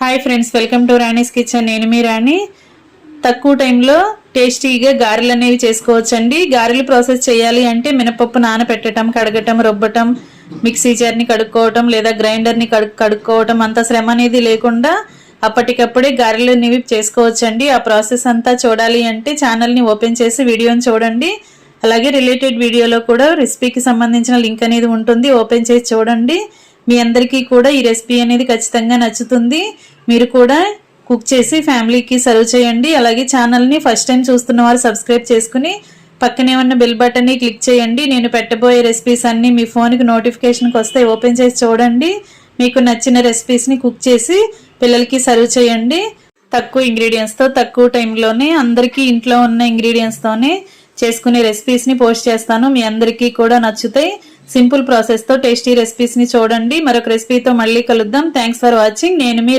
Hi friends, welcome to Rani's kitchen. నేను మీ రాణి. తక్కువ టైంలో టేస్టీగా గారెలు అనేవి చేసుకోవచ్చండి. గారెలు ప్రాసెస్ చేయాలి అంటే మినపప్పు నానబెట్టడం, కడగటం, రుబ్బటం, మిక్సీ జార్ని కడుక్కోవటం లేదా గ్రైండర్ని కడుక్కోవటం అంత శ్రమ అనేది లేకుండా అప్పటికప్పుడే గారెలు అనేవి చేసుకోవచ్చండి. ఆ ప్రాసెస్ అంతా చూడాలి అంటే ఛానల్ని ఓపెన్ చేసి వీడియోని చూడండి. అలాగే రిలేటెడ్ వీడియోలో కూడా రెసిపీకి సంబంధించిన లింక్ అనేది ఉంటుంది, ఓపెన్ చేసి చూడండి. మీ అందరికీ కూడా ఈ రెసిపీ అనేది ఖచ్చితంగా నచ్చుతుంది. మీరు కూడా కుక్ చేసి ఫ్యామిలీకి సర్వ్ చేయండి. అలాగే ఛానల్ని ఫస్ట్ టైం చూస్తున్న వారు సబ్స్క్రైబ్ చేసుకుని పక్కనే ఉన్న బెల్ బటన్ని క్లిక్ చేయండి. నేను పెట్టబోయే రెసిపీస్ అన్నీ మీ ఫోన్కి నోటిఫికేషన్కి వస్తాయి, ఓపెన్ చేసి చూడండి. మీకు నచ్చిన రెసిపీస్ని కుక్ చేసి పిల్లలకి సర్వ్ చేయండి. తక్కువ ఇంగ్రీడియంట్స్తో తక్కువ టైంలోనే అందరికీ ఇంట్లో ఉన్న ఇంగ్రీడియంట్స్తోనే చేసుకునే రెసిపీస్ని పోస్ట్ చేస్తాను. మీ అందరికీ కూడా నచ్చుతాయి. సింపుల్ ప్రాసెస్తో టేస్టీ రెసిపీస్ని చూడండి. మరొక రెసిపీతో మళ్ళీ కలుద్దాం. Thanks for watching. నేను మీ